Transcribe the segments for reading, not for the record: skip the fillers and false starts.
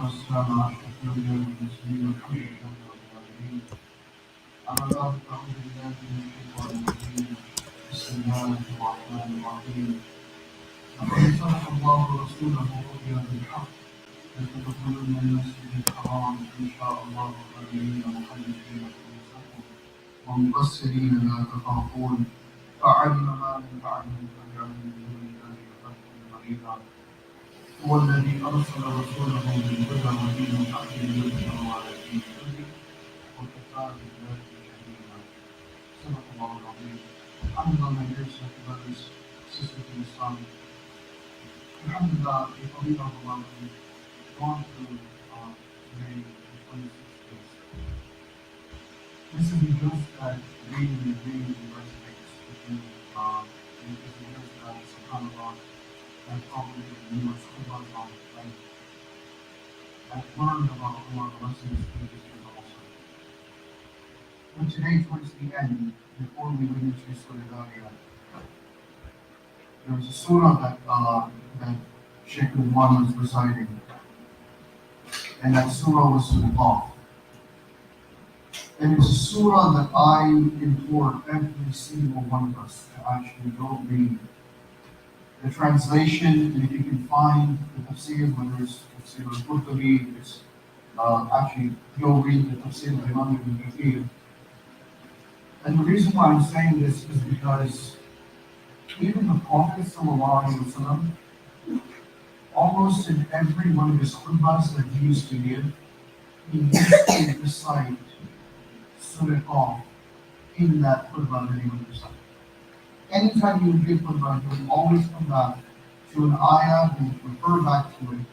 والسلام على أشرف الأنبياء والمرسلين والحمد لله رب العالمين. أما بعد فأعوذ بالله من الشيطان الرجيم. بسم الله الرحمن الرحيم. لقد صدق الله رسوله الرؤيا بالحق لتدخلن المسجد الحرام إن شاء الله آمنين محلقين رؤوسكم ومقصرين لا تخافون فعلم ما لم تعلموا فجعل من دون الله فتحا قريبا. هو الذي أرسل رسوله بالهدى ودين الحق ليظهره على الدين كله وكفى بالله شهيدا. صدق الله العظيم. Alhamdulillah, my dear brothers, sisters in Islam. Alhamdulillah, the Prophet of Allah has gone through today the 26 days. This isn't just that reading resonates with you. It isn't just that subhanAllah that probably numerous khutbahs on life that learned about Allah, the lessons through this year also. But today, towards the end, before we went into Surah Al-Dariyat, there was a surah that Sheikh Ridwan was reciting, and that surah was Surah. And it's a surah that I implore every single one of us to actually go read. The translation, and if you can find the tafsir, whether it's tafsir al-Qurtubi, it's actually go read the tafsir of Imam Ibn Kathir. And the reason why I'm saying this is because even the Prophet ﷺ, almost in every one of his khutbahs that he used to give, he used to recite Surah Qaf in that khutbah that he would recite. Anytime he would give khutbah, he would always come back to an ayah, he would refer back to it.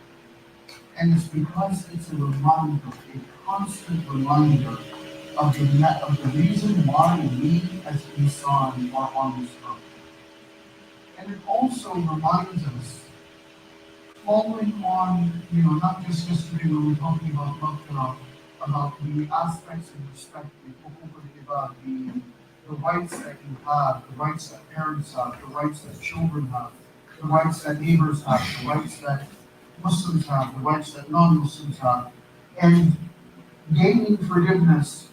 And it's because it's a reminder, a constant reminder of the reason why we as Insan are on this earth. And it also reminds us, following on, not just yesterday when we were talking about the aspects of respect, the rights that you have, the rights that parents have, the rights that children have, the rights that neighbors have, the rights that Muslims have, the rights that non-Muslims have, and gaining forgiveness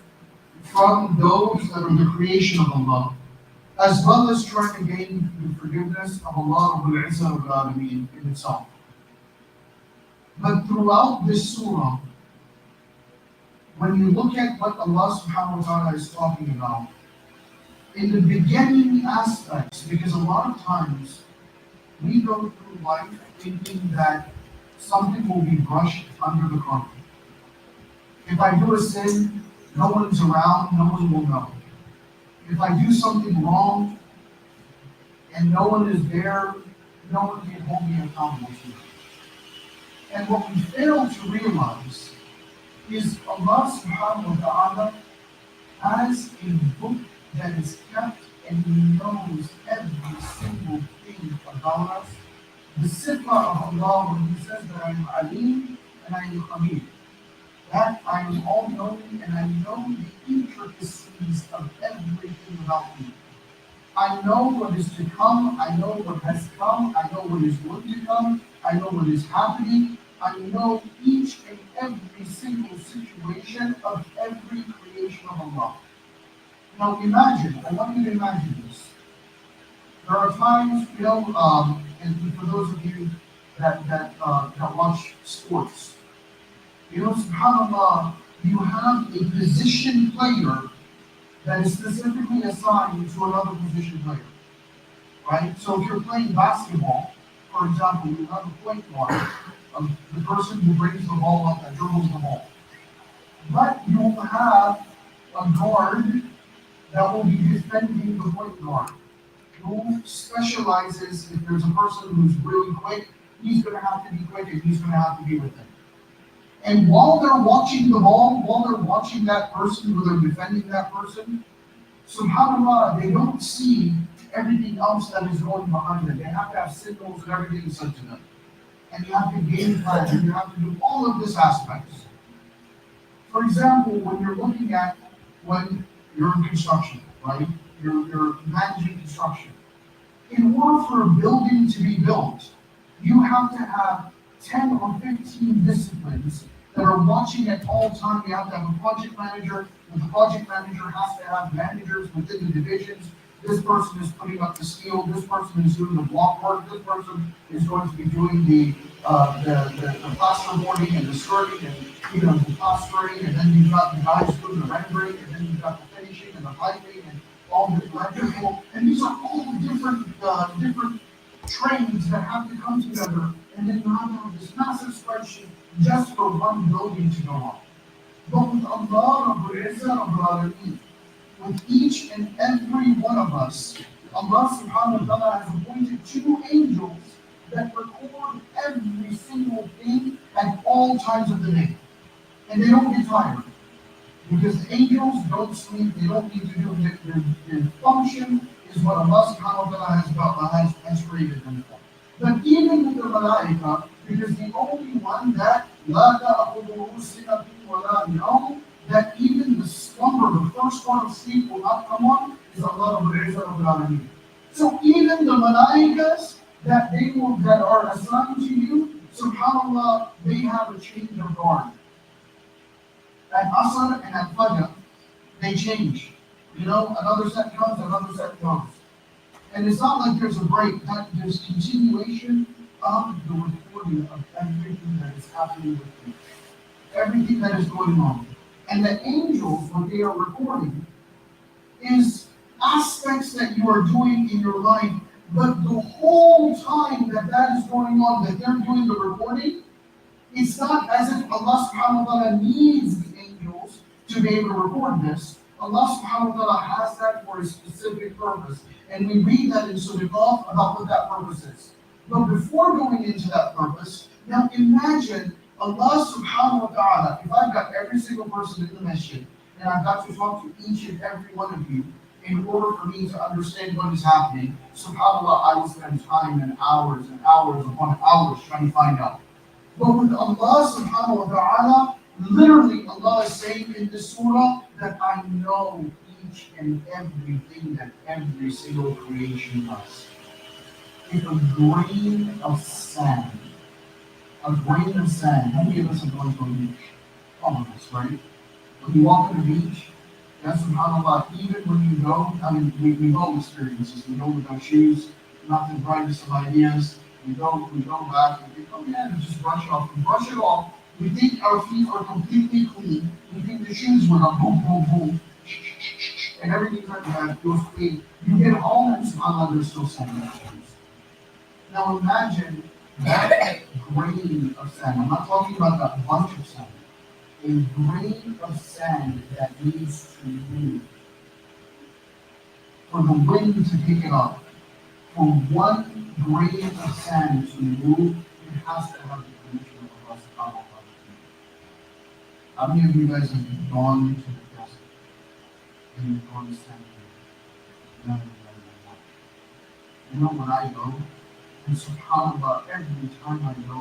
from those that are the creation of Allah, as well as trying to gain the forgiveness of Allah in itself. But throughout this surah, when you look at what Allah subhanahu wa ta'ala is talking about, in the beginning aspects, because a lot of times we go through life thinking that something will be brushed under the carpet. If I do a sin, no one's around, no one will know. If I do something wrong and no one is there, no one can hold me accountable to it. And what we fail to realize is Allah subhanahu wa ta'ala has a book that is kept, and He knows every single thing about us. The sifa of Allah when He says that I am Alim and I am Khabir, that I am all-knowing and I know the intricacies of everything about me. I know what is to come, I know what has come, I know what is going to come, I know what is happening, I know each and every single situation of every creation of Allah. Now imagine, I want you to imagine this. There are times, and for those of you that watch sports, subhanAllah, you have a position player that is specifically assigned to another position player, right? So if you're playing basketball, for example, you have a point guard, the person who brings the ball up and dribbles the ball. But you will have a guard that will be defending the point guard, who specializes, if there's a person who's really quick, he's going to have to be quick and he's going to have to be with him. And while they're watching the ball, while they're watching that person, who they're defending that person, subhanAllah, they don't see everything else that is going behind them. They have to have signals and everything sent to them. And you have to game plan, and you have to do all of these aspects. For example, when you're looking at when you're in construction, right? You're managing construction. In order for a building to be built, you have to have 10 or 15 disciplines that are watching at all time. You have to have a project manager, and the project manager has to have managers within the divisions. This person is putting up the steel, this person is doing the block work, this person is going to be doing the plasterboarding and the skirting and the plastering, and then you've got the guys doing the rendering, and then you've got the finishing and the piping and all the electrical, and these are all different trades that have to come together, and then you have this massive spreadsheet just for one building to go on. But with Allah Rabbul Izzah Rabbul Alameen, with each and every one of us, Allah subhanahu wa ta'ala has appointed 2 angels that record every single thing at all times of the day. And they don't get tired. Because the angels don't sleep, they don't need to do their function is what Allah subhanahu wa ta'ala has created them for. But even with the malaika, because the only one that la ta'khudhuhu sinatun wa la nawm, that even the slumber, the first part of sleep will not come on, is Allah Rabbul Izzah Rabbul Alameen. So even the malaikas that are assigned to you, subhanAllah, they have a change of guard. At Asr and at Fajr, they change. Another set comes, another set goes. And it's not like there's a break, there's continuation of the recording of everything that is happening with you. Everything that is going on. And the angels, what they are recording, is aspects that you are doing in your life, but the whole time that is going on, that they're doing the recording, it's not as if Allah subhanahu wa ta'ala needs the angels to be able to record this. Allah subhanahu wa ta'ala has that for a specific purpose. And we read that in Surah Qaf about what that purpose is. But before going into that purpose, now imagine Allah subhanahu wa ta'ala, if I've got every single person in the masjid, and I've got to talk to each and every one of you in order for me to understand what is happening, subhanAllah, I will spend time and hours upon hours trying to find out. But with Allah subhanahu wa ta'ala, literally Allah is saying in this surah that I know each and everything that every single creation does. If a grain of sand, how many of us have gone to a beach? All of us, right? When you walk on the beach, that's subhanAllah, even when you go, we've all experienced this. We go with our shoes, not the brightest of ideas. We go back and think, oh yeah, we just brush it off. We think our feet are completely clean. We think the shoes went up, boom, boom, boom, and everything's like that, goes clean. You get home and subhanAllah, there's still sand in your shoes. Now imagine that grain of sand. I'm not talking about that bunch of sand. A grain of sand that needs to move. For the wind to pick it up. For one grain of sand to move, it has to have the permission of Allah subhanahu wa ta'ala. How many of you guys have gone to the desert and you've gone to sand? No. When I go, and subhanAllah, every time I go,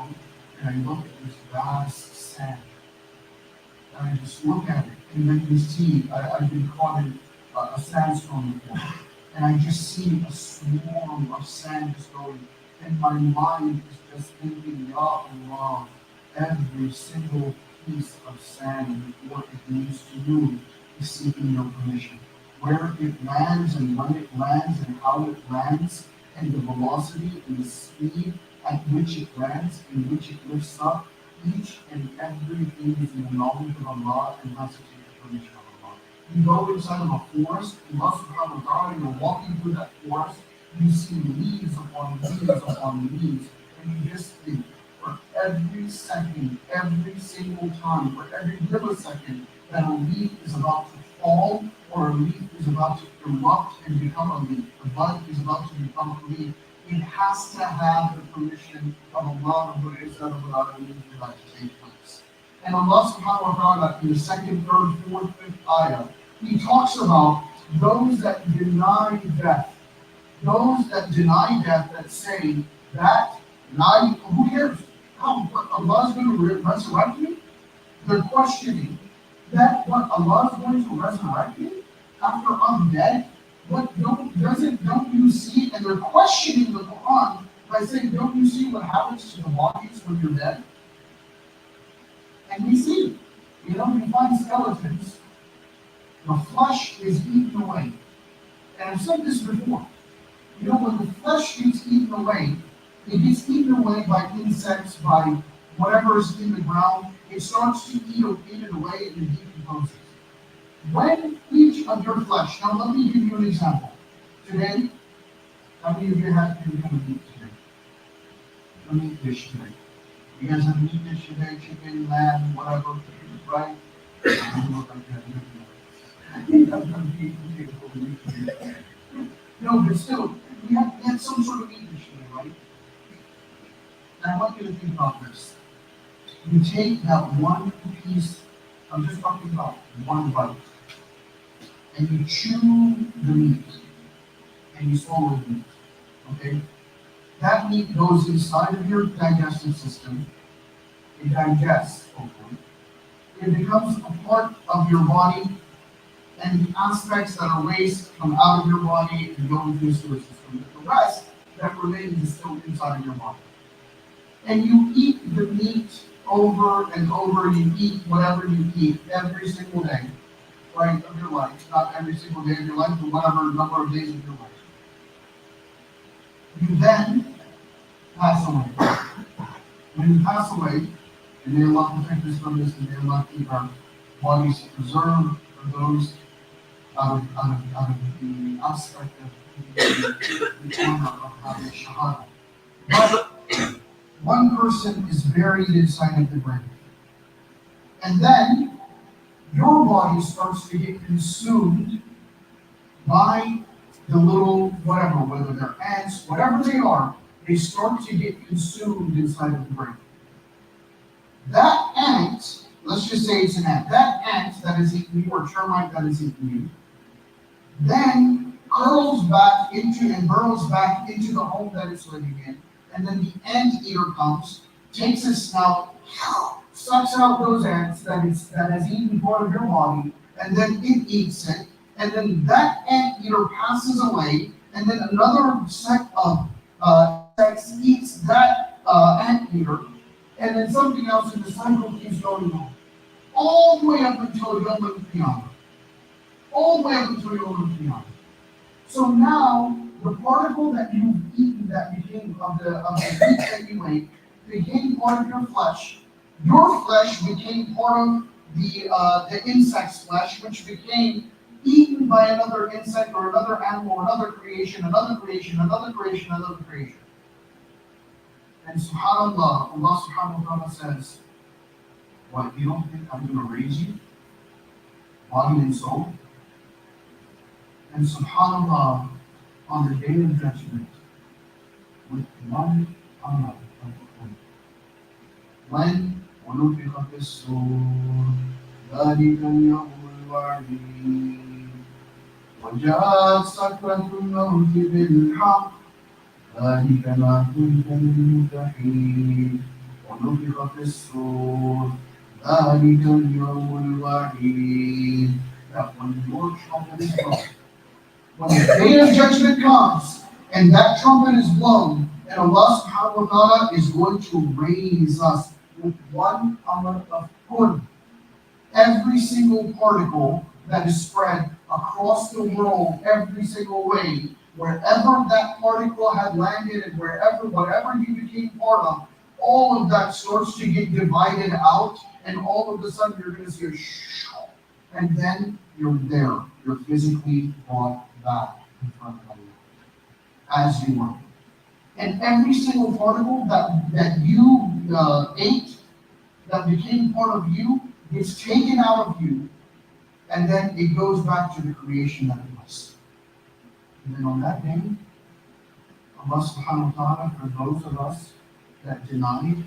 and I look at this vast sand, and I just look at it, and then you see, I've been caught in a sandstorm before, and I just see a swarm of sand just going, and my mind is just thinking, Ya Allah, every single piece of sand before it needs to move is seeking your permission. Where it lands and when it lands and how it lands, and the velocity and the speed at which it lands and which it lifts up, each and everything is in the knowledge of Allah and has to take the permission of Allah. You go inside of a forest, Allah subhanahu wa ta'ala, you're walking through that forest, you see leaves upon leaves, and you just think, for every second, every single time, for every millisecond that a leaf is about to fall, or a leaf is about to erupt and become a leaf, a bud is about to become a leaf, it has to have the permission of Allah Rabbul Izzah Rabbul Alameen for that to take place. And Allah subhanahu wa ta'ala in the second, third, fourth, fifth ayah, He talks about those that deny death. Those that deny death, that say that, who cares? Allah is going to resurrect me? They're questioning that what Allah is going to resurrect me after I'm dead? But don't you see? And they're questioning the Quran I say, don't you see what happens to the bodies when you're dead? And we see, you find skeletons, the flesh is eaten away. And I've said this before. When the flesh gets eaten away, it gets eaten away by insects, by whatever is in the ground. It starts to eat it away and it decomposes. When each of your flesh, now let me give you an example. Today, how many of you had any kind of meat today? A meat dish today. You guys have a meat dish today, chicken, lamb, whatever, right? No, but still, we had some sort of meat dish today, right? And I want you to think about this. You take that one piece, I'm just talking about one bite, and you chew the meat, and you swallow the meat, okay? That meat goes inside of your digestive system, it digests, hopefully. It becomes a part of your body, and the aspects that are waste come out of your body and go into your sewer system. But the rest that remains is still inside of your body. And you eat the meat over and over, you eat whatever you eat every single day, right, of your life. Not every single day of your life, but whatever number of days of your life. You then pass away. When you pass away, and may Allah protect us from this, and may Allah keep our bodies preserved for those out of the aspect of the honor of having shahada. But one person is buried inside of the grave. And then your body starts to get consumed by the little whatever, whether they're ants, whatever they are, they start to get consumed inside of the grave. That ant, let's just say it's an ant, that ant that is eating you, or termite that is eating you, then curls back into and burrows back into the home that it's living in. And then the ant eater comes, takes his snout, sucks out those ants that has eaten part of your body, and then it eats it. And then that ant eater passes away, and then another set of insects eats that ant eater, and then something else in the cycle keeps going on. All the way up until Yom Qiyam. All the way up until Yom Qiyam. So now, the particle that you've eaten that became of the meat that you ate became part of your flesh. Your flesh became part of the insect's flesh, which became eaten by another insect or another animal, another creation, another creation, another creation, another creation. And subhanAllah, Allah subhanahu wa ta'ala says, what, you don't think I'm going to raise you? Body and soul? And subhanAllah, on the day of judgment, with one amr of the when ونفخ في الصور ذلك اليوم الوعيد وجاءت سكرة الموت بالحق ذلك ما كنت منه تحيد ونفخ في الصور ذلك اليوم الوعيد. That when your trumpet is blown, when the day of judgment comes and that trumpet is blown, and Allah subhanahu wa ta'ala is going to raise us with one amr of kun. Every single particle that is spread across the world, every single way, wherever that particle had landed and whatever you became part of, all of that starts to get divided out, and all of a sudden you're going to see a shh, and then you're there. You're physically brought back in front of Allah as you were. And every single particle that you ate, that became part of you, gets taken out of you, and then it goes back to the creation that it was. And then on that day, Allah subhanahu wa ta'ala, for those of us that denied,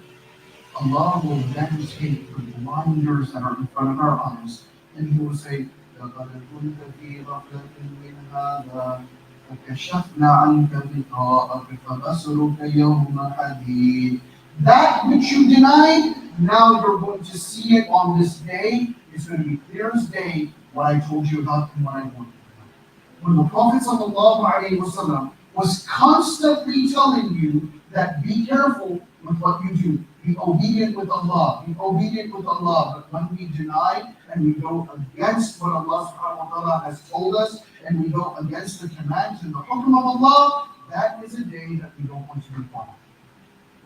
Allah will then take the blinders that are in front of our eyes, and He will say, لَقَدْ كُنْتَ فِي غَفْلَةٍ مِّنْ هَذَا فَكَشَفْنَا عَنْكَ غِطَاءَكَ فَبَصَرُكَ الْيَوْمَ حَدِيدٌ. That which you denied, now you're going to see it on this day. It's going to be clear as day what I told you about and what I wanted. When the Prophet ﷺ was constantly telling you that be careful with what you do. Be obedient with Allah. Be obedient with Allah. But when we deny and we go against what Allah subhanahu wa ta'ala has told us, and we go against the commands and the hukm of Allah, that is a day that we don't want to be part of.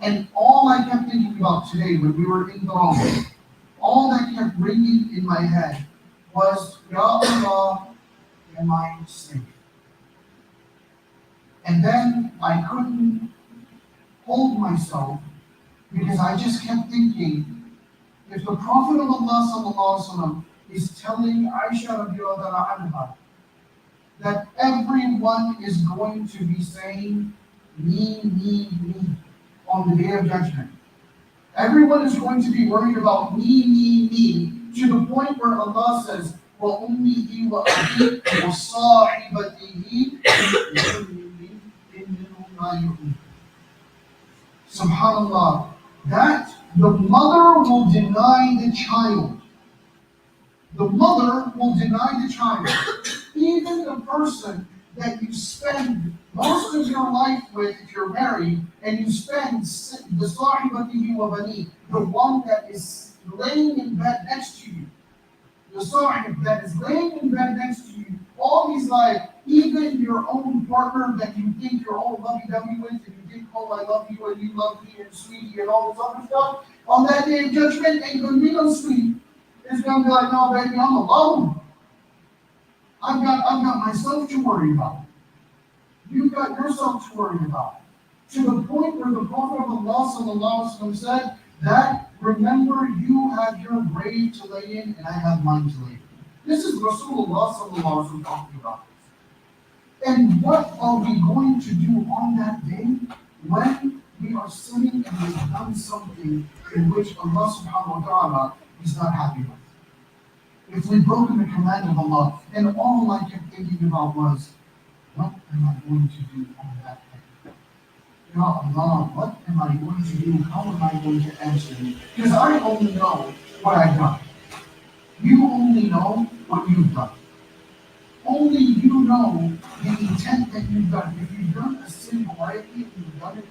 And all I kept thinking about today when we were in Rome, all that kept ringing in my head was, Ya Allah, am I safe? And then I couldn't hold myself because I just kept thinking, if the Prophet of Allah sallallahu alaihi wasallam is telling Aisha radiallahu anha that everyone is going to be saying me on the day of judgment. Everyone is going to be worried about me, to the point where Allah says, وَأُمِّهِ وَأَبِيهِ وَصَاحِبَتِهِ Subhanallah, that the mother will deny the child. The mother will deny the child. Even the person that you spend most of your life with, if you're married, and you spend the sahibatihi wa bani, the one that is laying in bed next to you, the sahib that is laying in bed next to you all his life, even your own partner that you think you're all lovey-dovey with, and you think, oh, I love you, and you love me, and sweetie, and all this other stuff, on that day of judgment ain't going to be no sweet. It's going to be like, no, baby, I'm alone. I've got myself to worry about. You've got yourself to worry about. To the point where the Prophet of Allah sallallahu alaihi wasallam said that, remember, you have your grave to lay in and I have mine to lay in. This is Rasulullah sallallahu alaihi wasallam talking about this. And what are we going to do on that day when we are sinning and we've done something in which Allah subhanahu wa ta'ala is not happy with? If we've broken the command of Allah, and all I kept thinking about was, what am I going to do on that day? Ya Allah, what am I going to do? How am I going to answer you? Because I only know what I've done. You only know what you've done. Only you know the intent that you've done. If you've done a sin quietly and you've done it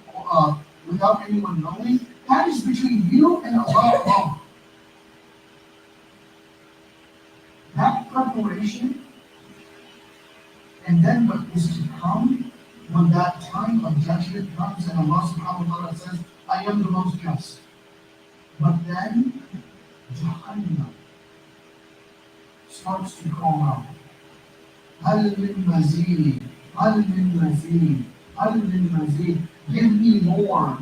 without anyone knowing, that is between you and Allah alone. That preparation, and then what is to come when that time of judgment comes and Allah subhanahu wa ta'ala says, I am the most just. But then Jahannam starts to call out, Hal min mazid, Hal min mazid, Hal min mazid. Give me more,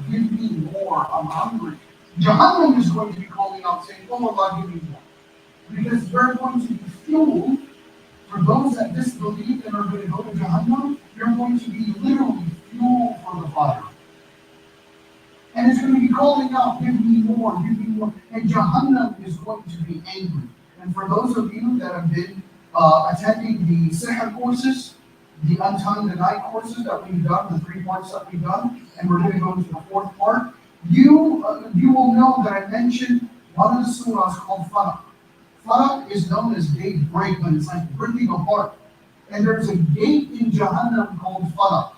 I'm hungry. Jahannam is going to be calling out saying, oh Allah, give me more. Because we're going to be fueled for those that disbelieve and are going to go to Jahannam. You're going to be literally fuel for the fire. And it's going to be calling out, give me more, give me more. And Jahannam is going to be angry. And for those of you that have been attending the Sihr courses, the untying the night courses that we've done, the 3 parts that we've done, and we're going to go into the 4th part, you will know that I mentioned one of the surahs called Falaq. Falaq is known as gate break, but it's like ripping apart. And there's a gate in Jahannam called Falaq,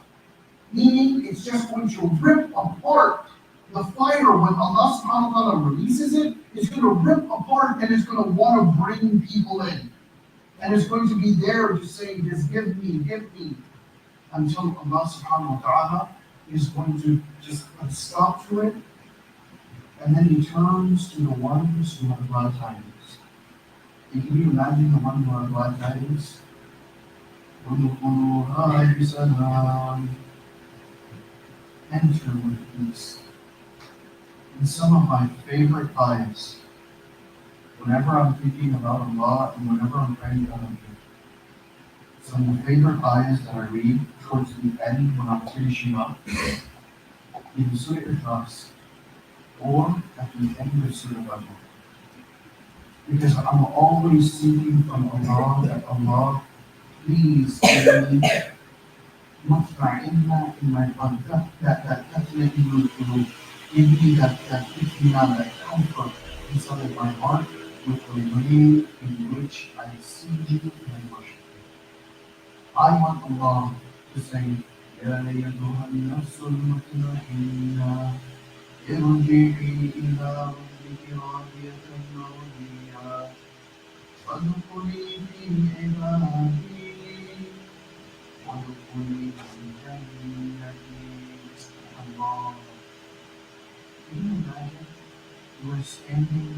meaning it's just going to rip apart the fire. When Allah subhanahu wa ta'ala releases it, it's going to rip apart and it's going to want to bring people in. And it's going to be there just saying, just give me, until Allah subhanahu wa ta'ala is going to just put a stop to it. And then he turns to the ones who have glad tidings. And can you imagine the one who have glad tidings? Enter with peace. And some of my favorite ayahs, whenever I'm thinking about Allah and whenever I'm praying to Allah, some of the favorite ayahs that I read towards the end when I'm finishing up in Surah Ikhlas or at the end of Surah Al-Baqarah. Because I'm always seeking from Allah that Allah, please give me mutma'inna in my heart, that give me that ikmina, that comfort inside of my heart with the way in which I see you and worship you. I want Allah to say, يا أيتها النفس المطمئنة ارجعي إلى ربك راضية مرضية فادخلي في عبادي وادخلي في جنتي. Allah. Can you imagine? You are standing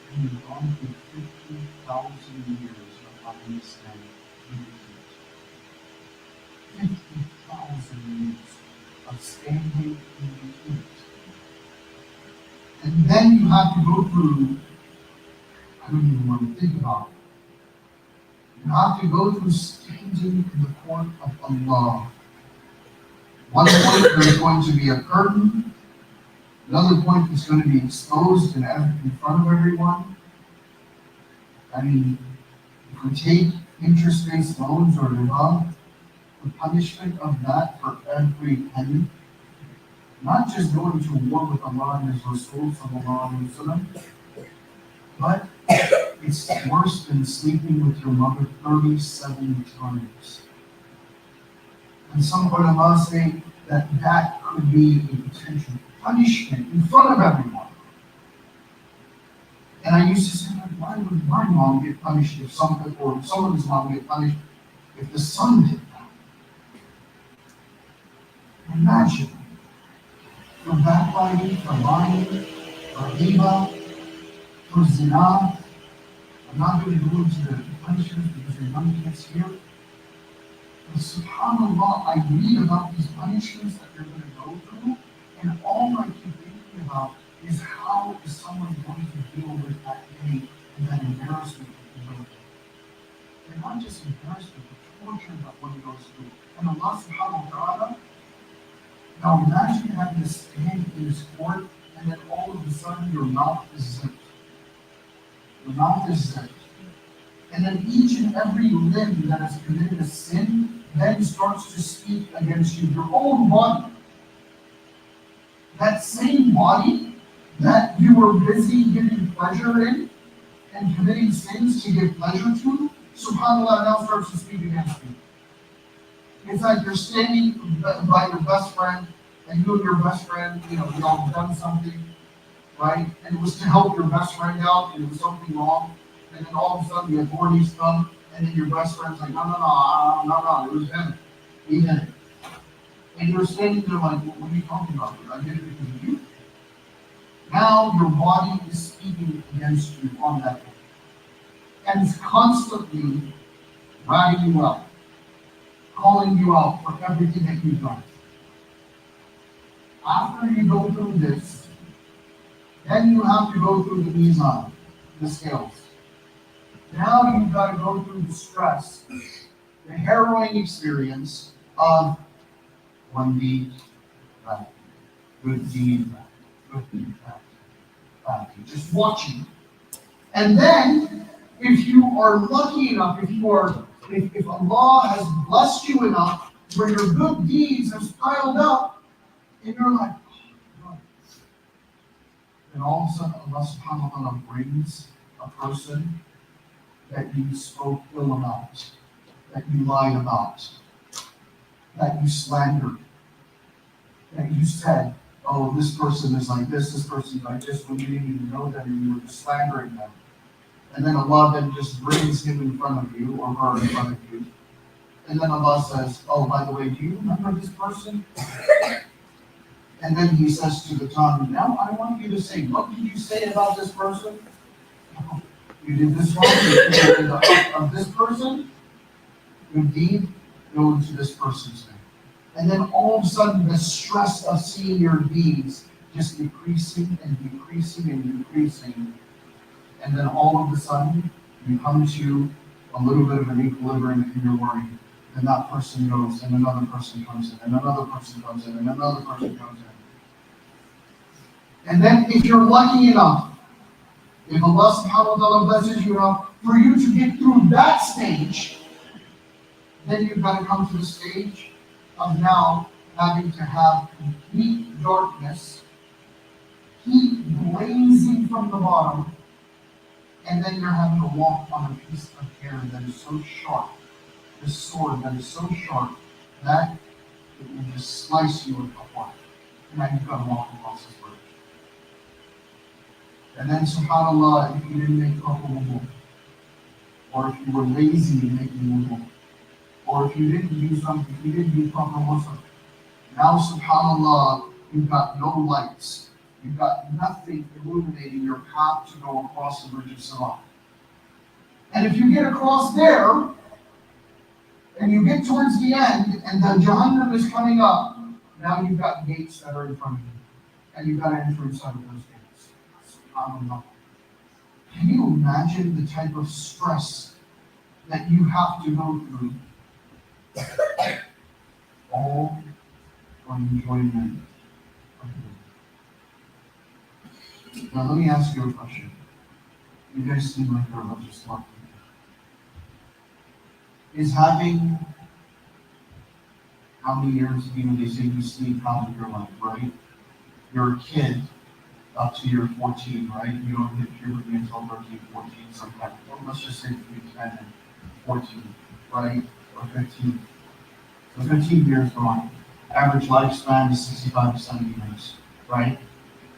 and you've gone through 50,000 years of Afghanistan in the heat. 50,000 years of standing in the heat. And then you have to go through, I don't even want to think about it. You have to go through standing in the court of Allah. One point there's going to be a curtain. Another point is going to be exposed in front of everyone. I mean, if we take interest-based loans or riba, the punishment of that for every penny, not just going to war with Allah and His Rasul sallallahu alaihi wasallam, but it's worse than sleeping with your mother 37 times. And some ulama say that that could be a potential punishment in front of everyone. And I used to say, why would my mom get punished if someone's mom get punished if the son did that? Imagine, for backbiting, for lying, for riba, for zina. I'm not going to go into the punishments because your money gets here. But subhanAllah, I read about these punishments that you're going to go through, and all I keep thinking about is how is someone going to deal with that pain and that embarrassment that you go through. And not just embarrassment, but torture that one goes through. And Allah subhanahu wa ta'ala, now imagine having to stand in His court and then all of a sudden your mouth is zipped. Your mouth is zipped. And then each and every limb that has committed a sin then starts to speak against you. Your own body. That same body that you were busy giving pleasure in and committing sins to give pleasure to, subhanAllah now starts to speak against you. It's like you're standing by your best friend, and you and your best friend, you all have done something, right? And it was to help your best friend out, and it was something wrong. And then all of a sudden the authorities come, and then your best friend's like, no, it was him. He did it. And you're standing there like, what are you talking about? I did it because of you. Now your body is speaking against you on that day. And it's constantly ratting you out, calling you out for everything that you've done. After you go through this, then you have to go through the mizan, the scales. Now you've got to go through the stress, the harrowing experience of one deed, bad, good deed, bad, good deed, bad deed. Just watching. And then, if you are lucky enough, if Allah has blessed you enough where your good deeds have piled up, and you're like, oh God. Then all of a sudden Allah subhanahu wa ta'ala brings a person that you spoke ill about, that you lied about, that you slandered, that you said, oh, this person is like this person's like this, when you didn't even know that and you were just slandering them. And then Allah then just brings him in front of you or her in front of you. And then Allah says, oh, by the way, do you remember this person? And then He says to the tongue, now I want you to say, what did you say about this person? You did this wrong, you did of this person, your deed, go into this person's name. And then all of a sudden the stress of seeing your deeds just decreasing and decreasing and decreasing. And then all of a sudden you come to a little bit of an equilibrium in your worrying. And that person goes, and another person comes in, and another person comes in, and another person comes in. And then if you're lucky enough, if Allah subhanahu wa ta'ala blesses you enough for you to get through that stage, then you've got to come to the stage of now having to have complete darkness, heat blazing from the bottom, and then you're having to walk on a piece of hair that is so sharp, this sword that is so sharp, that it will just slice you apart. And now you've got to walk across this bridge. And then, subhanAllah, if you didn't make proper wudu, or if you were lazy in making wudu, or if you didn't do something, if you didn't do proper wudu, now, subhanAllah, you've got no lights. You've got nothing illuminating your path to go across the bridge of Salah. And if you get across there, and you get towards the end, and the Jahannam is coming up, now you've got gates that are in front of you. And you've got to enter inside of those gates. SubhanAllah. Can you imagine the type of stress that you have to go through? All for enjoyment of you. Now let me ask you a question. You guys seem like you're religious, like is having how many years, they say you sleep half of your life, right? You're a kid up to you're 14, right? You don't hit puberty until 13, 14, sometimes. Well, let's just say between 10 and 14, right? Or 15. So 15 years gone. Average lifespan is 65 to 70 years, right?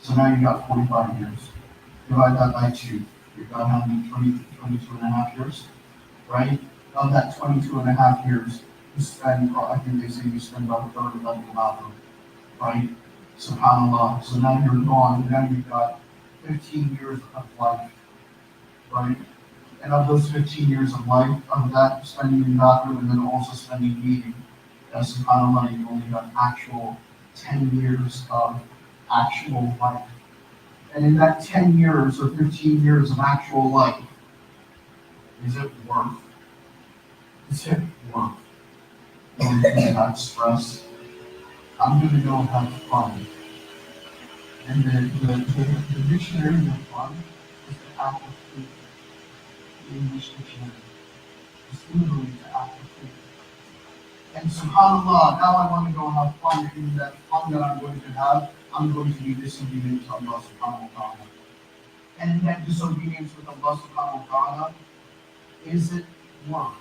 So now you've got 45 years. Divide that by 2. You've got how many? 22 and a half years, right? Of that 22 and a half years, you spend, I think they say you spend about a third of that in the bathroom, right? SubhanAllah. So now you're gone, and now you've got 15 years of life, right? And of those 15 years of life, of that spending in the bathroom and then also spending eating, SubhanAllah, you only got actual 10 years of actual life. And in that 10 years or 15 years of actual life, is it worth? Is it worth going through that stress? I'm going to go have fun. And the dictionary of fun is the act of faith. The English dictionary. It's literally the act of faith. And subhanAllah, now I want to go have fun, and that fun that I'm going to have, I'm going to be disobedient to Allah subhanahu wa ta'ala. And in that disobedience with Allah subhanahu wa ta'ala, is it worth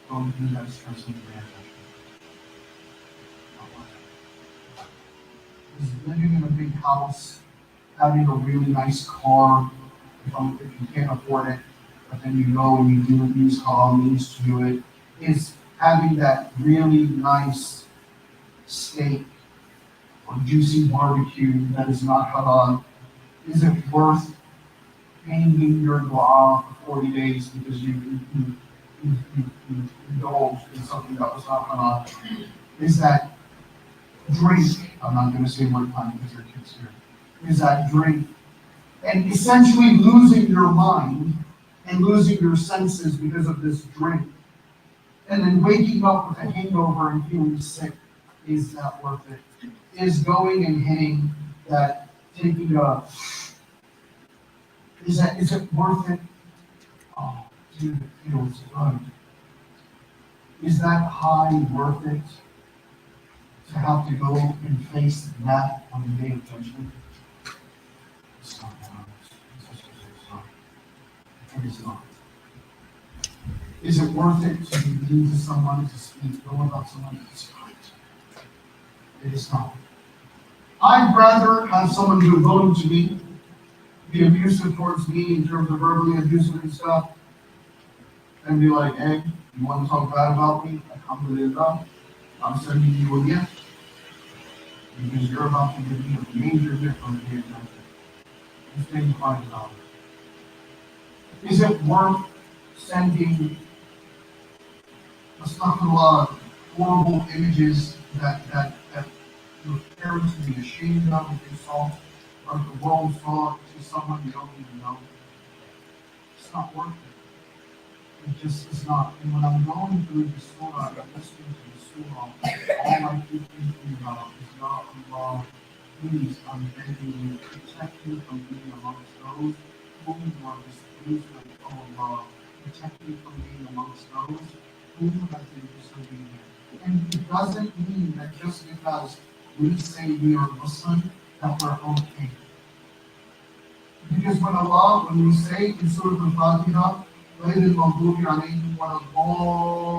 going through that stress and transition? Is living in a big house, having a really nice car, if you can't afford it, but then you go and you do use halal means to do it, is having that really nice steak or juicy barbecue that is not halal, is it worth paying your dua for 40 days because you indulged in something that was not halal? Is that drink, I'm not going to say what time because there are kids here, is that drink, and essentially losing your mind and losing your senses because of this drink, and then waking up with a hangover and feeling sick, is that worth it? Is going and hitting that, taking a, is it worth it? Oh, dude, it feels good. Is that high worth it? To have to go and face that on the day of judgment? It's not. It is not. Is it worth it to be mean to someone, to speak ill about someone? It's not. It is not. I'd rather have someone do wrong to me, be abusive towards me in terms of verbally abusive and stuff, and be like, hey, you want to talk bad about me? Alhamdulillah, I'm sending you a gift. Because you're about to give me a major gift on the day of judgment. Just paying $5. Is it worth sending astaghfirullah, horrible images that your parents would be ashamed of if they saw, or if the world saw to someone you don't even know? It's not worth it. It just is not. And when I'm going through the surah, I'm listening to the surah, all I keep thinking about is, Ya Allah, please, I'm begging you, protect me from being amongst those whom you are displeased with, oh Allah. Protect me from being amongst those whom have been disobedient. And it doesn't mean that just because we say we are Muslim, that we're okay. Because when we say in Surah Al-Fatiha, غير المغضوب عليهم ولا الضالين,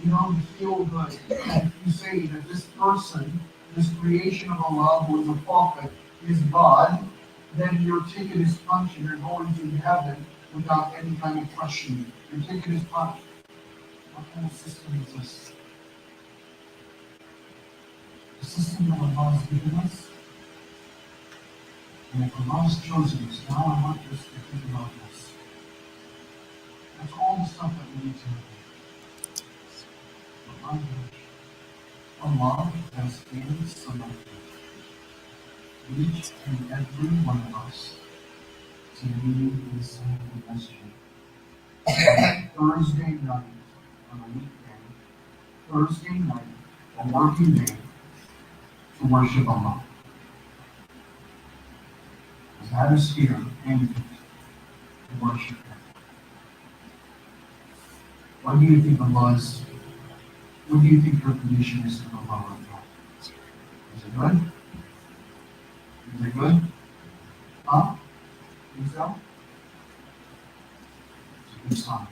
You feel good. And if you say that this person, this creation of Allah who is a prophet, is God, then your ticket is punched and you're going to heaven without any kind of questioning. Your ticket is punched. What kind of system is this? The system that Allah has given us. And if Allah has chosen us, now I want us to think about this. That's all the stuff that we need to know. Allah has given selected each and every one of us to be inside the masjid. Thursday night on a weekday, Thursday night, a working day, to worship Allah. Because that is here and to worship Him. What do you think Allah's, what do you think your condition is to Allah right now? Is it good? Is it good? Huh? Think so? It's a good sign.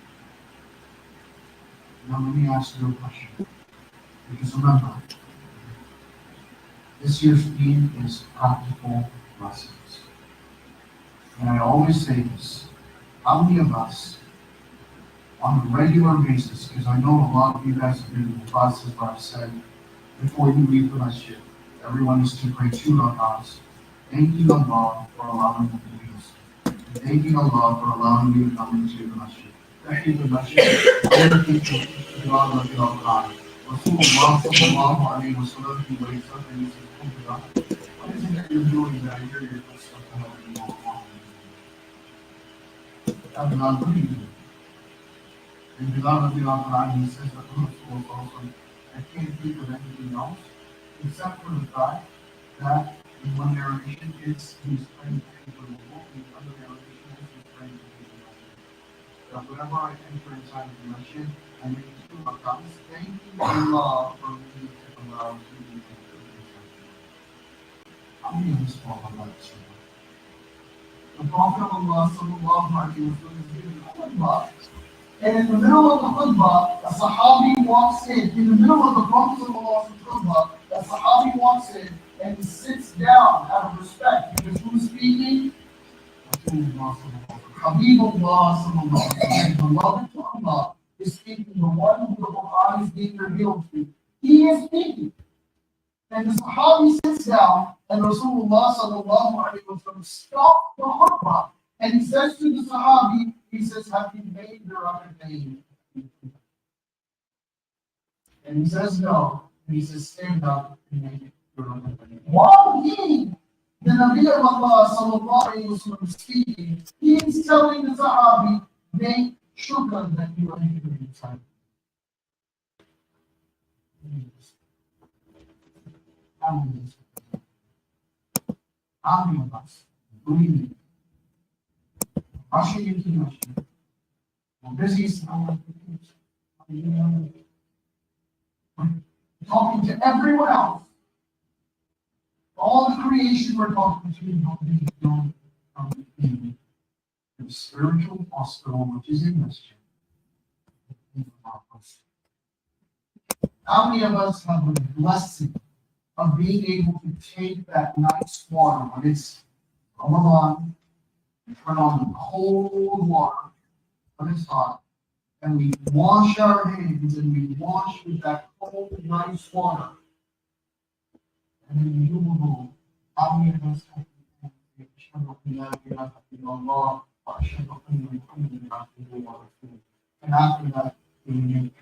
Now let me ask you a question. Because remember, this year's theme is practical lessons. And I always say this, how many of us, on a regular basis, because I know a lot of you guys have been in the classes where I've said, before you leave the masjid, everyone is to pray 2 rak'ahs, thanking Allah for allowing you to do this. Thanking Allah for allowing you to come into the masjid. Thanking the masjid, thanking Allah for your time. Rasulullah sallallahu alayhi wa sallam, he wakes up and he says, oh God, what is it that you're doing that I hear your footsteps ahead of you all along? I'm not doing it. And Bilal radiallahu anhu, he says that Rasulullah, I can't think of anything else except for the fact that in one narration it's he's praying for the wudu, in the other narration he's praying for the masjid. That whenever I enter inside of the masjid, I make 2 rak'ahs, thanking Allah for me to allow me to be inside. How many of us fall on that surah? The Prophet of Allah sallallahu alayhi wa sallam is giving a khutbah. And in the middle of the khutbah, a Sahabi walks in. In the middle of the Prophet khutbah, a Sahabi walks in and he sits down out of respect. Because who's speaking? Habibullah sallallahu alayhi wa sallam, beloved to Allah, is speaking. The one who the Quran is being revealed to. He is speaking. And the Sahabi sits down, and Rasulullah sallallahu alayhi wa sallam stops the khutbah. And he says to the Sahabi, he says, have you made your name? And he says, no. And he says, stand up and make your name. While he, the Nabi of Allah, sallallahu alayhi wa sallam, speaking, he is telling the Sahabi, make shukr that you are making your time. How many of us, believe me, rushing into the masjid, we're busy, talking to everyone else, all the creation we're talking to, don't come in the spiritual hospital, which is in masjid. How many of us have the blessing of being able to take that nice water when it's Ramadan, and turn on the cold water when it's hot, and we wash our hands and we wash with that cold, nice water, and then we do wudu. How many of us have and after that, we make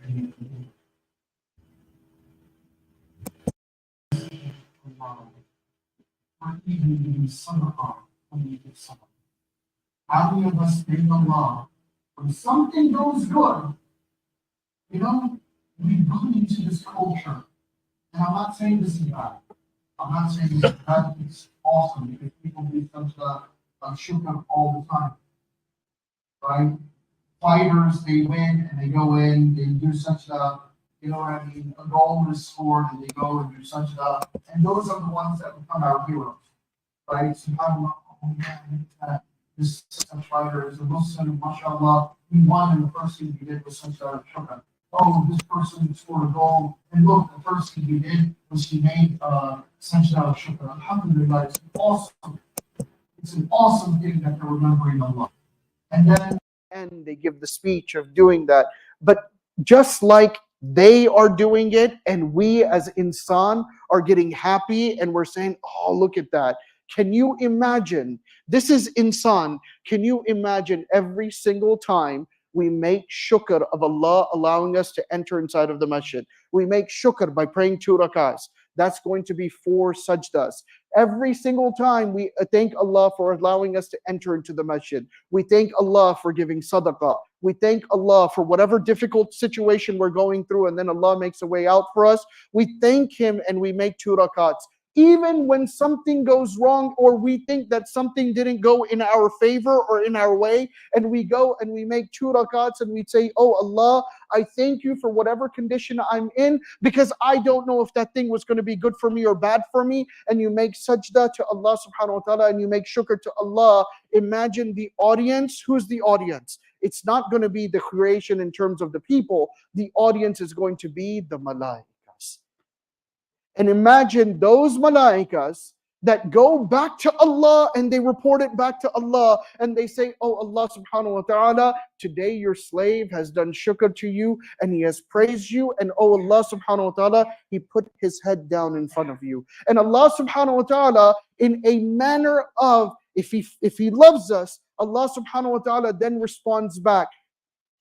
or even doing sadaqah when we give sadaqah. How many of us thank Allah when something goes good? You know, we go into this culture, and I'm not saying this is bad. I'm not saying this is bad. It's awesome because people do such shukr all the time, right? Fighters, they win and they go in, they do such you know what I mean? A goal is scored and they go and do such and those are the ones that become our heroes, right? SubhanAllah, oh man, this such fighter is a Muslim, mashallah, he won and the first thing he did was such shukr. oh, this person scored a goal, and look, the first thing he did was he made sajda al-shukr. Alhamdulillah, it's an awesome thing that they're remembering Allah. And then and they give the speech of doing that. But just like they are doing it, and we as insan are getting happy and we're saying, oh, look at that. Can you imagine? This is insan. Can you imagine every single time we make shukr of Allah allowing us to enter inside of the masjid? We make shukr by praying 2 rakats. That's going to be 4 sajdas. Every single time we thank Allah for allowing us to enter into the masjid. We thank Allah for giving sadaqah. We thank Allah for whatever difficult situation we're going through, and then Allah makes a way out for us. We thank Him and we make 2 rakats. Even when something goes wrong, or we think that something didn't go in our favor or in our way, and we go and we make 2 rakats and we say, oh Allah, I thank you for whatever condition I'm in, because I don't know if that thing was going to be good for me or bad for me. And you make sajda to Allah subhanahu wa ta'ala and you make shukr to Allah. Imagine the audience. Who's the audience? It's not going to be the creation in terms of the people. The audience is going to be the malaikas. And imagine those malaikas that go back to Allah and they report it back to Allah and they say, oh Allah subhanahu wa ta'ala, today your slave has done shukr to you and he has praised you, and oh Allah subhanahu wa ta'ala, he put his head down in front of you. And Allah subhanahu wa ta'ala, in a manner of, if he loves us, Allah subhanahu wa ta'ala then responds back.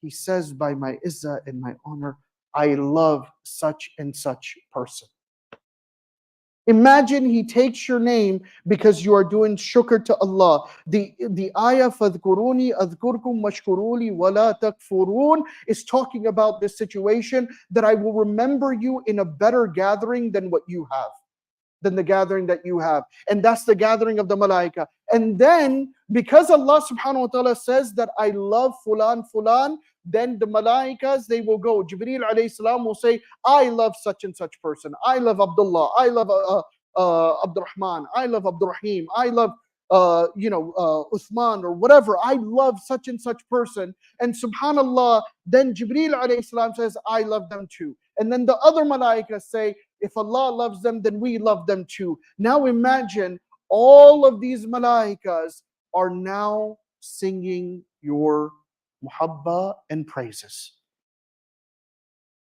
He says, by my izzah and my honor, I love such and such person. Imagine he takes your name because you are doing shukr to Allah. The ayah فَذْكُرُونِي أَذْكُرْكُمْ وَاشْكُرُوا لِي وَلَا تَكْفُرُونَ is talking about this situation, that I will remember you in a better gathering than what you have, than the gathering that you have. And that's the gathering of the malaika. And then because Allah subhanahu wa ta'ala says that I love fulan fulan, then the malaikas, they will go. Jibreel alayhi salam will say, I love such and such person. I love Abdullah. I love Abdurrahman. I love Abdurrahim. I love Uthman or whatever. I love such and such person. And subhanallah, then Jibreel alayhi salam says, I love them too. And then the other malaikas say, if Allah loves them, then we love them too. Now imagine all of these malaikas are now singing your muhabba and praises.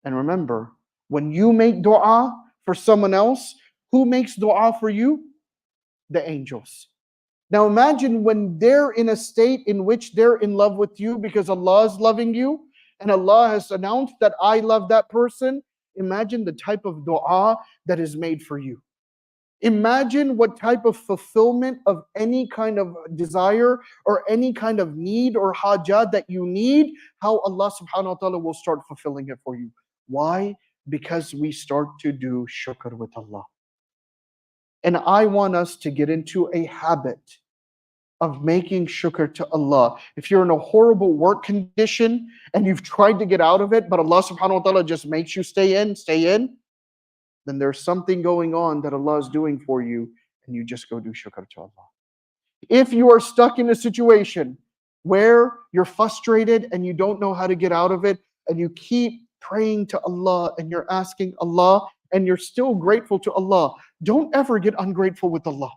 And remember, when you make dua for someone else, who makes dua for you? The angels. Now imagine when they're in a state in which they're in love with you because Allah is loving you and Allah has announced that I love that person. Imagine the type of dua that is made for you. Imagine what type of fulfillment of any kind of desire or any kind of need or hajat that you need, how Allah subhanahu wa ta'ala will start fulfilling it for you. Why? Because we start to do shukr with Allah. And I want us to get into a habit of making shukr to Allah. If you're in a horrible work condition and you've tried to get out of it, but Allah subhanahu wa ta'ala just makes you stay in, then there's something going on that Allah is doing for you, and you just go do shukr to Allah. If you are stuck in a situation where you're frustrated and you don't know how to get out of it, and you keep praying to Allah and you're asking Allah and you're still grateful to Allah, don't ever get ungrateful with Allah.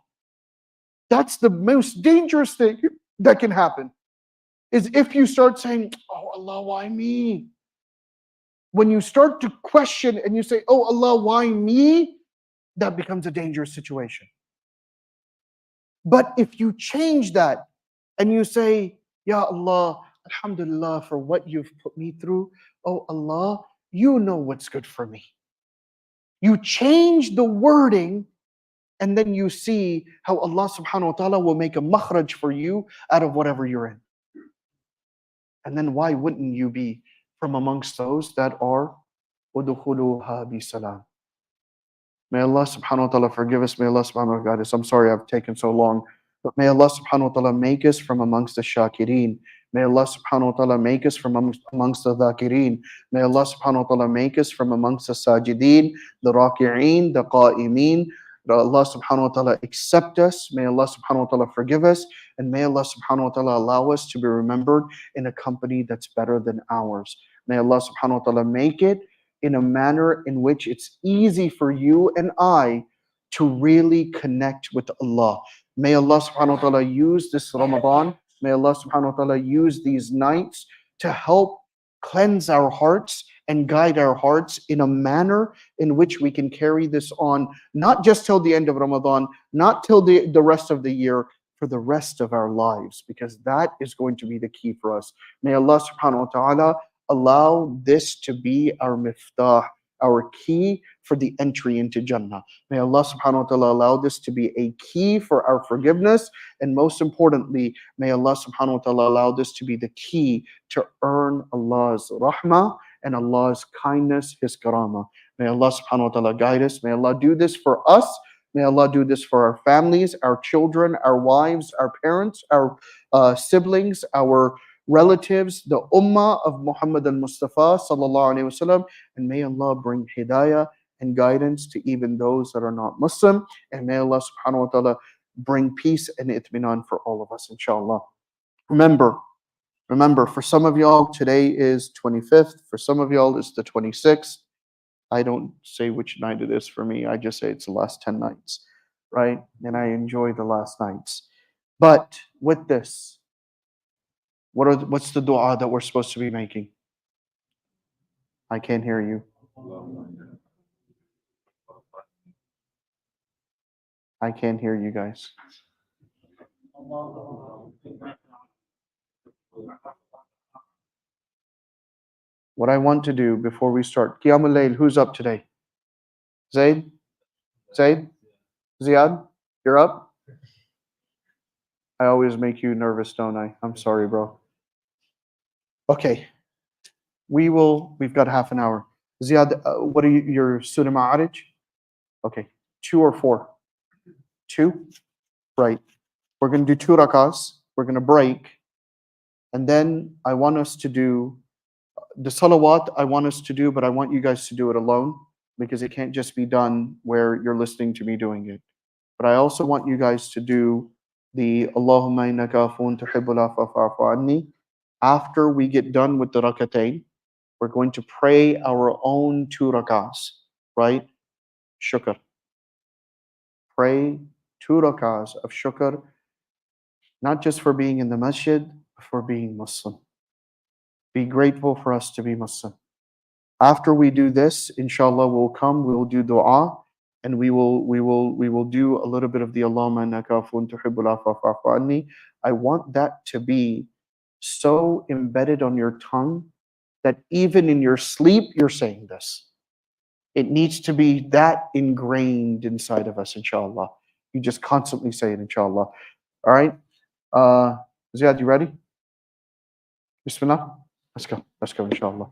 That's the most dangerous thing that can happen, is if you start saying, oh Allah, why me? When you start to question and you say, oh Allah, why me? That becomes a dangerous situation. But if you change that and you say, Ya Allah, Alhamdulillah for what you've put me through. Oh Allah, you know what's good for me. You change the wording, and then you see how Allah subhanahu wa ta'ala will make a makhraj for you out of whatever you're in. And then why wouldn't you be from amongst those that are udkhuluha bi salam? May Allah subhanahu wa ta'ala forgive us. May Allah subhanahu wa ta'ala guide us. I'm sorry I've taken so long. But may Allah subhanahu wa ta'ala make us from amongst the shakirin. May Allah subhanahu wa ta'ala make us from amongst the dhakirin. May Allah subhanahu wa ta'ala make us from amongst the sajideen, the raki'een, the qa'imeen. May Allah subhanahu wa ta'ala accept us. May Allah subhanahu wa ta'ala forgive us. And may Allah subhanahu wa ta'ala allow us to be remembered in a company that's better than ours. May Allah subhanahu wa ta'ala make it in a manner in which it's easy for you and I to really connect with Allah. May Allah subhanahu wa ta'ala use this Ramadan, may Allah subhanahu wa ta'ala use these nights to help cleanse our hearts and guide our hearts in a manner in which we can carry this on, not just till the end of Ramadan, not till the rest of the year, for the rest of our lives, because that is going to be the key for us. May Allah subhanahu wa ta'ala allow this to be our miftah, our key for the entry into Jannah. May Allah subhanahu wa ta'ala allow this to be a key for our forgiveness. And most importantly, may Allah subhanahu wa ta'ala allow this to be the key to earn Allah's rahmah and Allah's kindness, His karama. May Allah subhanahu wa ta'ala guide us. May Allah do this for us. May Allah do this for our families, our children, our wives, our parents, our siblings, our relatives, the ummah of Muhammad al-Mustafa sallallahu alaihi wasallam, and may Allah bring hidayah and guidance to even those that are not Muslim, and may Allah subhanahu wa ta'ala bring peace and itminan for all of us, inshallah. Remember, for some of y'all, today is 25th, for some of y'all, it's the 26th. I don't say which night it is for me, I just say it's the last 10 nights, right? And I enjoy the last nights. But with this, what's the dua that we're supposed to be making? I can't hear you. I can't hear you guys. What I want to do before we start, Qiyam al-Layl, who's up today? Zaid? Ziad? You're up? I always make you nervous, don't I? I'm sorry, bro. Okay. We've got half an hour. Ziad, what are your Surah Ma'arij? Okay. 2 or 4? 2? Right. We're going to do 2 rakahs. We're going to break. And then I want us to do the salawat I want us to do, but I want you guys to do it alone because it can't just be done where you're listening to me doing it. But I also want you guys to do the Allahumma innaka afuwwun tuhibbul afwa fa'fu anni. After we get done with the rakatayn, we're going to pray our own 2 rakahs, right? Shukr. Pray 2 rakahs of shukr, not just for being in the masjid, but for being Muslim. Be grateful for us to be Muslim. After we do this, inshallah, we will do dua, and we will do a little bit of the Allahumma innaka afuwwun tuhibbul afwa fa'fu anni. I want that to be so embedded on your tongue that even in your sleep you're saying this. It needs to be that ingrained inside of us, inshallah. You just constantly say it, inshallah. All right? Ziad, you ready? Bismillah. Let's go, inshallah.